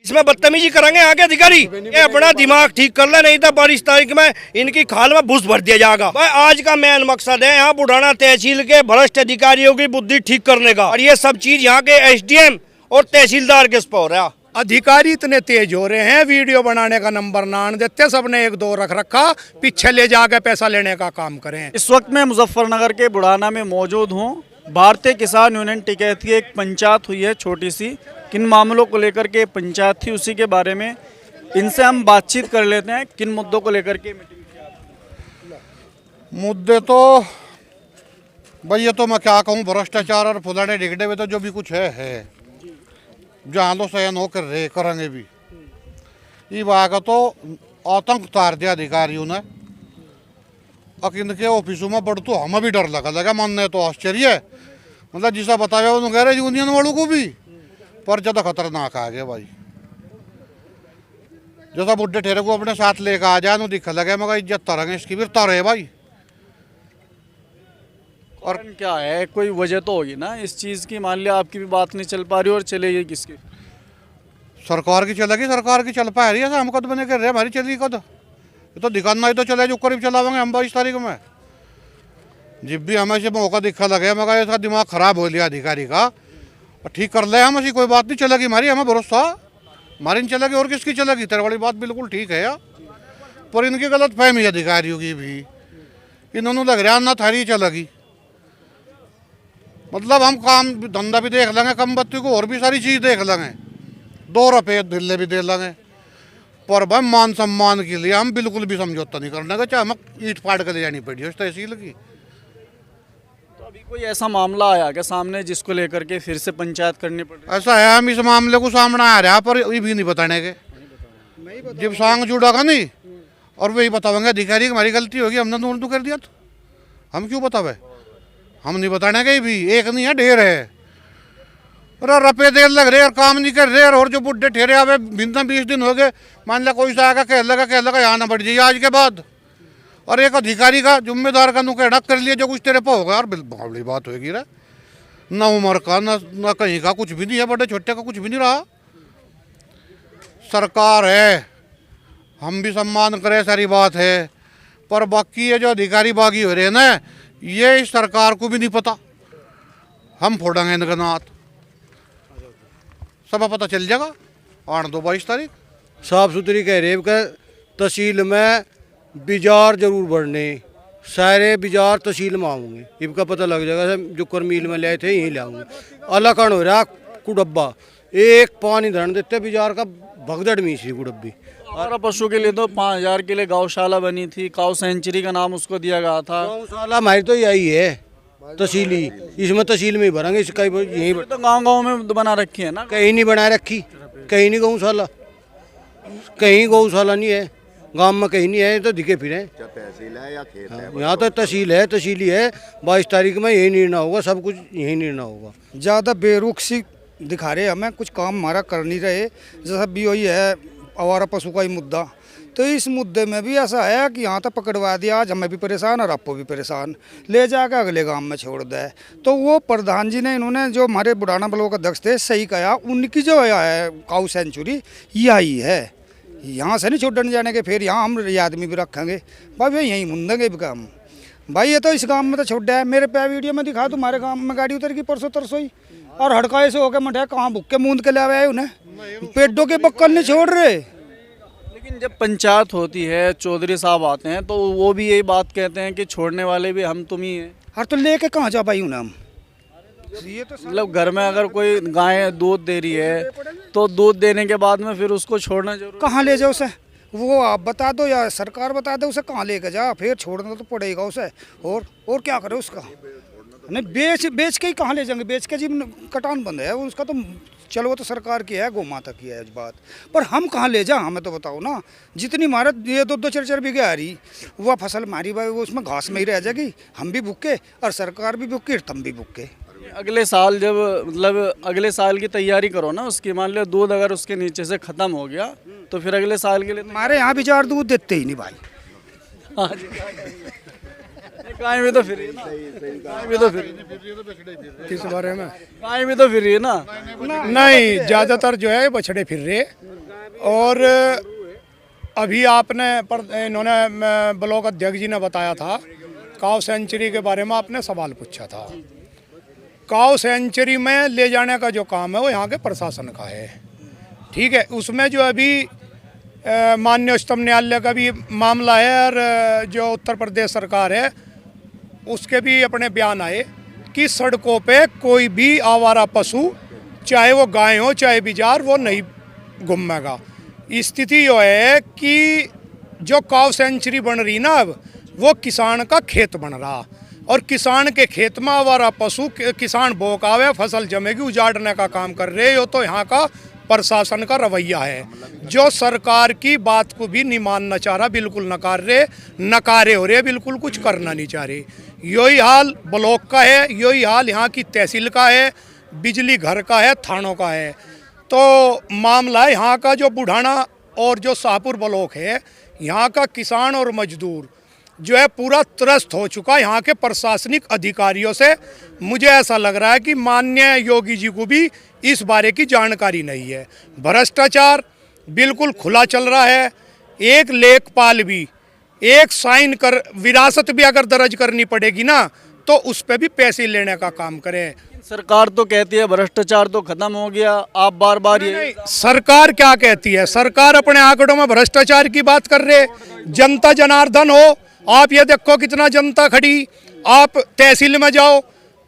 इसमें बदतमीजी करेंगे आगे अधिकारी। ये अपना दिमाग ठीक कर ले, नहीं तो 22 तारीख में इनकी खाल में भूस भर दिया जाएगा। भाई आज का मेन मकसद है यहाँ बुढ़ाना तहसील के भ्रष्ट अधिकारियों की बुद्धि ठीक करने का, और ये सब चीज यहाँ के एसडीएम और तहसीलदार के सप हो रहा। अधिकारी इतने तेज हो रहे हैं, वीडियो बनाने का नंबर ना देते, सबने 1-2 रख रखा, पीछे ले जाकर पैसा लेने का काम करें। इस वक्त मैं मुजफ्फरनगर के बुढ़ाना में मौजूद हूँ। भारतीय किसान यूनियन टिकैत की एक पंचायत हुई है छोटी सी। किन मामलों को लेकर के पंचायत थी उसी के बारे में इनसे हम बातचीत कर लेते हैं। किन मुद्दों को लेकर के मुद्दे तो भाई ये तो मैं क्या कहूँ, भ्रष्टाचार और फुलाने ढिगड़े में तो जो भी कुछ है जहाँ लो सहन हो कर रहे करेंगे भी। ये बात तो आतंक उतार दिया अधिकारियों ने। अब इनके ऑफिसों में बढ़ तो हमें भी डर लगा मानने तो आश्चर्य है। मतलब जिसा बताया उन्होंने कह रहे यूनियन वालों को भी पर ज़्यादा खतरनाक आ गया भाई। जैसा बुढ़े ठेरे को अपने साथ लेकर आ जाए दिखा लगे मगर इज्जत तरंगे इसकी भी तर है भाई। और क्या है, कोई वजह तो होगी ना इस चीज़ की। मान लिया आपकी भी बात नहीं चल पा रही और चलेगी किसकी? सरकार की चलेगी, सरकार की चल पा रही है। हम कद बने कर रहे हमारी चलेगी कद? ये तो दिखाना ही तो चले जो करीब चलावेंगे हम 22 तारीख में। जब भी हमें से मौका दिखा लगे मगर इसका दिमाग खराब हो लिया अधिकारी का, और ठीक कर ले हम। ऐसी कोई बात नहीं चलेगी हमारी, हमें भरोसा हमारी नहीं चलेगी और किसकी चलेगी। तेरे वाली बात बिल्कुल ठीक है यार, पर इनकी गलत फहमी अधिकारियों की भी। इन्होंने लग रहा ना थारी चलेगी। मतलब हम काम धंधा भी देख लेंगे कम बत्ती को, और भी सारी चीज़ देख लेंगे, 2 रुपये दिल्ली भी दे लेंगे, पर भाई मान सम्मान के लिए हम बिल्कुल भी समझौता नहीं करने का, चाहे हमें ईट फाड़ कर ले जानी पड़ी उस तहसील की। तो अभी कोई ऐसा मामला आया क्या सामने जिसको लेकर के फिर से पंचायत करनी पड़ रही? ऐसा है, हम इस मामले को सामने आ रहा पर ये भी नहीं बताने के। जब सांग जुड़ा का नहीं और वही बतावेंगे अधिकारी हमारी गलती होगी, हमने तो कर दिया, तो हम क्यों बतावे? हम नहीं बताने के भी, एक नहीं है ढेर है। अरे रुपये देर लग रहे और काम नहीं कर रहे। और जो बुढ़े ठहरे आवे 20 दिन हो गए, मान लिया कोई सा आएगा कह लगा यहाँ ना बढ़ जाइए आज के बाद। और एक अधिकारी का जिम्मेदार का नुकड़ा कर लिया जो कुछ तेरे पे होगा यार, बड़ी बात होगी रे। ना उम्र का ना कहीं का कुछ भी नहीं है, बड़े छोटे का कुछ भी नहीं रहा। सरकार है, हम भी सम्मान करें, सारी बात है, पर बाकी ये जो अधिकारी बागी हो रहे हैं ना, ये इस सरकार को भी नहीं पता। हम फोड़ेंगे इनका नाथ, सब पता चल जाएगा 8-22 तारीख। साफ सुथरी कह रहे का तहसील में बाजार जरूर बढ़ने, सारे बाजार तहसील में आऊँगे, इनका पता लग जाएगा। जो कर मील में ले थे यहीं ले आऊँगे। अलग कण हो रहा कुडब्बा, एक पानी धरण देते बाजार का भगदड़ मिश्री कुडब्बी। और पशु के लिए तो 5000 के लिए गौशाला बनी थी, काउ सेंचुरी का नाम उसको दिया गया था। गौशाला हमारी तो यही है तहसीली, इसमें तहसील में ही भरेंगे, इसका यही तो गांव-गांव में बना रखी है ना। कहीं नहीं बना रखी, कहीं नहीं गौशाला, कहीं गौशाला नहीं है गांव में, कहीं नहीं है। तो दिखे फिरे तहसील है या खेत है? यहाँ तो तहसील है, तहसीली है। 22 तारीख में यही निर्णय होगा, सब कुछ यही निर्णय होगा। ज़्यादा बेरुख सी दिखा रहे हमें, कुछ काम हमारा कर नहीं रहे। जैसा भी वही है आवारा पशु का ही मुद्दा, तो इस मुद्दे में भी ऐसा है कि यहाँ तक पकड़वा दिया, आज हमें भी परेशान और आपको भी परेशान, ले जाकर अगले गांव में छोड़ दे। तो वो प्रधान जी ने, इन्होंने जो हमारे बुढ़ाना ब्लॉक के अध्यक्ष थे, सही कहा। उनकी जो है काउ सेंचुरी यही है, यहाँ से नहीं छोड़ने जाने के। फिर यहाँ हम ये आदमी भी रखेंगे भाई, यहीं मुंदेंगे भी काम भाई। ये तो इस गांव में तो छोड़ा है, मेरे पे वीडियो में दिखा, तुम्हारे गांव में गाड़ी उतर गई परसों तरसों ही, और हड़काए से होकर मठे कहाँ भुक्के मूंद के ले आए उन्हें, पेटों के बक्कल नहीं छोड़ रहे। लेकिन जब पंचायत होती है, चौधरी साहब आते हैं, तो वो भी यही बात कहते हैं कि छोड़ने वाले भी हम तुम ही हैं। हर तो लेके कहाँ जा पाई उन्हें हम? ये तो मतलब घर में अगर कोई गाय दूध दे रही है तो दूध देने के बाद में फिर उसको छोड़ना जरूरी। कहाँ ले जाओ उसे, वो आप बता दो या सरकार बता दो, उसे कहाँ लेके जा, फिर छोड़ना तो पड़ेगा उसे। और क्या करे उसका? नहीं बेच के ही कहाँ ले जाएंगे, बेच के जी कटान बंद है उसका। तो चलो वो तो सरकार की है, गौ माता की है इस बात, पर हम कहाँ ले जाए हमें तो बताओ ना। जितनी हमारे ये 2-2 4-4 बीघे आ रही, वह फसल मारी भाई, वो उसमें घास में ही रह जाएगी। हम भी भूखे और सरकार भी भूखी और तुम भी भूखे। अगले साल जब मतलब अगले साल की तैयारी करो ना उसकी, मान लो दूध अगर उसके नीचे से ख़त्म हो गया तो फिर अगले साल के लिए हमारे यहाँ भी 4 दूध देते ही नहीं भाई। कहीं भी तो फ्री है ना, कहीं भी तो फ्री, किस बारे में? कहीं भी तो फ्री है ना। नहीं, ज़्यादातर जो है बछड़े फिर रहे। और अभी इन्होंने ब्लॉक अध्यक्ष जी ने बताया था काऊ सेंचुरी के बारे में, आपने सवाल पूछा था। काऊ सेंचुरी में ले जाने का जो काम है वो यहाँ के प्रशासन का है, ठीक है। उसमें जो अभी माननीय उच्चतम न्यायालय का भी मामला है और जो उत्तर प्रदेश सरकार है उसके भी अपने बयान आए कि सड़कों पे कोई भी आवारा पशु, चाहे वो गाय हो चाहे बिजार, वो नहीं घूमेगा। स्थिति यो है कि जो काऊ सेंचुरी बन रही ना, अब वो किसान का खेत बन रहा, और किसान के खेत में आवारा पशु किसान भोकावे, फसल जमेगी, उजाड़ने का काम कर रहे हो। तो यहाँ का प्रशासन का रवैया है जो सरकार की बात को भी नहीं मानना चाह रहा, बिल्कुल नकारे हो रहे, बिल्कुल कुछ करना नहीं चाह रहे। यही हाल ब्लॉक का है, यही हाल यहाँ की तहसील का है, बिजली घर का है, थानों का है। तो मामला है यहाँ का जो बुढ़ाना और जो शाहपुर ब्लॉक है, यहाँ का किसान और मजदूर जो है पूरा त्रस्त हो चुका है यहाँ के प्रशासनिक अधिकारियों से। मुझे ऐसा लग रहा है कि माननीय योगी जी को भी इस बारे की जानकारी नहीं है। भ्रष्टाचार बिल्कुल खुला चल रहा है। एक लेखपाल भी एक साइन कर, विरासत भी अगर दर्ज करनी पड़ेगी ना, तो उस पर भी पैसे लेने का काम करें। सरकार तो कहती है भ्रष्टाचार तो खत्म हो गया, आप बार बार ये सरकार क्या कहती है? सरकार अपने आंकड़ों में भ्रष्टाचार की बात कर रहे। जनता जनार्दन हो, आप ये देखो कितना जनता खड़ी, आप तहसील में जाओ,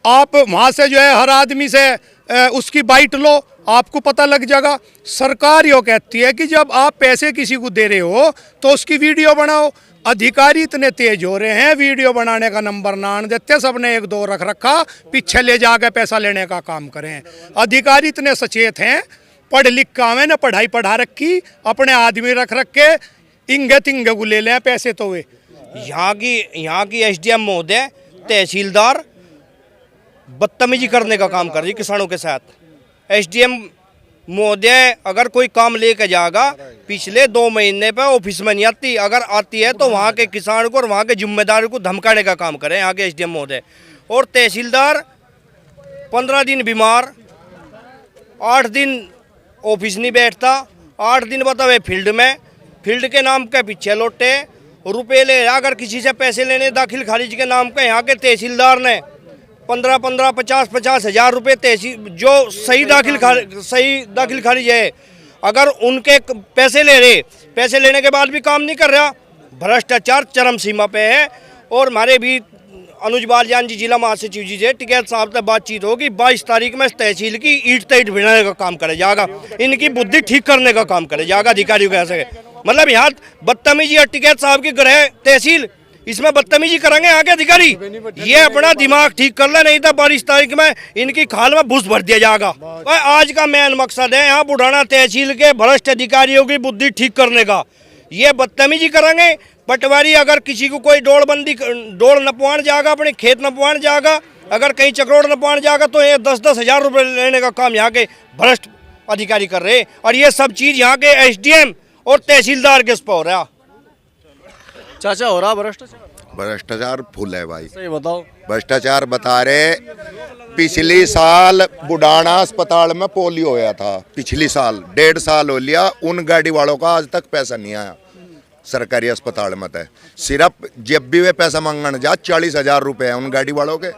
आप वहाँ से जो है हर आदमी से उसकी बाइट लो, आपको पता लग जाएगा। सरकार यो कहती है कि जब आप पैसे किसी को दे रहे हो तो उसकी वीडियो बनाओ। अधिकारी इतने तेज हो रहे हैं, वीडियो बनाने का नंबर ना आने देते, सबने 1-2 रख रखा, पीछे ले जाकर पैसा लेने का काम करें। अधिकारी इतने सचेत हैं, पढ़ लिख का हमें ना पढ़ाई पढ़ा रखी, अपने आदमी रख के इंगे तिंगे को ले लें पैसे। तो वे यहाँ की एसडीएम महोदय, तहसीलदार बदतमीजी करने का काम कर रही किसानों के साथ। एसडीएम महोदय अगर कोई काम लेके जाएगा, पिछले 2 महीने पे ऑफिस में नहीं आती, अगर आती है तो वहाँ के किसान को और वहाँ के जिम्मेदार को धमकाने का काम करें यहाँ के एसडीएम महोदय। और तहसीलदार 15 दिन बीमार, 8 दिन ऑफिस नहीं बैठता, 8 दिन बतावे फील्ड के नाम के पीछे लौटे, रुपये ले। अगर किसी से पैसे लेने दाखिल खारिज के नाम पे यहाँ के तहसीलदार ने 15-15, 50-50 हज़ार रुपये तहसील जो सही दाखिल खारिज है, अगर उनके पैसे ले रहे, पैसे लेने के बाद भी काम नहीं कर रहा, भ्रष्टाचार चरम सीमा पे है। और हमारे भी अनुज बालियान जी जिला महासचिव जी से टिकैत साहब से बातचीत होगी, 22 तारीख में तहसील की ईंट भिड़ाने का काम करे जाएगा, इनकी बुद्धि ठीक करने का काम करे जाएगा अधिकारियों के। ऐसे मतलब यहाँ बदतमीजी और टिकैत साहब की गृह तहसील, इसमें बदतमीजी करेंगे आगे अधिकारी। ये अपना दिमाग ठीक कर ले, नहीं तो 22 तारीख में इनकी खाल में भूस भर दिया जाएगा। और आज का मेन मकसद है यहाँ बुढ़ाना तहसील के भ्रष्ट अधिकारियों की बुद्धि ठीक करने का। ये बदतमीजी करेंगे, पटवारी अगर किसी को कोई डोल नपवाण जाएगा, अपने खेत नपवाण जाएगा, अगर कहीं चक्रोड़ नपवाण जाएगा, तो ये 10-10 हज़ार रुपये लेने का काम यहाँ के भ्रष्ट अधिकारी कर रहे हैं। और ये सब चीज़ यहाँ के एसडीएम और तहसीलदार के हो रहा। चाचा हो रहा भ्रष्टाचार? भ्रष्टाचार फुल है भाई, सही बताओ। भ्रष्टाचार बता रहे। पिछली साल बुढ़ाना अस्पताल में पोलियो होया था, पिछली साल 1.5 साल हो लिया, उन गाड़ी वालों का आज तक पैसा नहीं आया सरकारी अस्पताल में। तय सिर्फ जब भी वे पैसा मांगने जा 40 हज़ार रुपये हैं उन गाड़ी वालों के,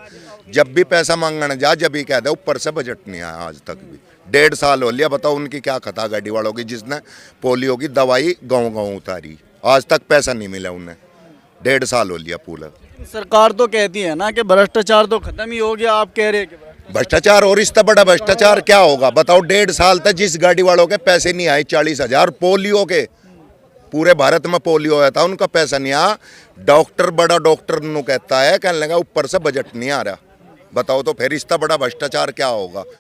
जब भी पैसा मांगने जा जब भी कह दे, ऊपर से बजट नहीं आया आज तक भी। 1.5 साल हो लिया, बताओ उनकी क्या कथा गाड़ी वालों की, जिसने पोलियो की दवाई गाँव उतारी, आज तक पैसा नहीं मिला उन्हें। 1.5 साल हो लिया पूरा। सरकार तो कहती है ना कि भ्रष्टाचार तो खत्म ही हो गया, आप कह रहे हैं भ्रष्टाचार और इससे बड़ा भ्रष्टाचार क्या होगा बताओ। 1.5 साल तक जिस गाड़ी वालों के पैसे नहीं आए, 40 हज़ार पोलियो के, पूरे भारत में पोलियो होया था, उनका पैसा नहीं आया। डॉक्टर बड़ा डॉक्टर नु कहता है, कहने लगा ऊपर से बजट नहीं आ रहा, बताओ तो फिर इससे बड़ा भ्रष्टाचार क्या होगा।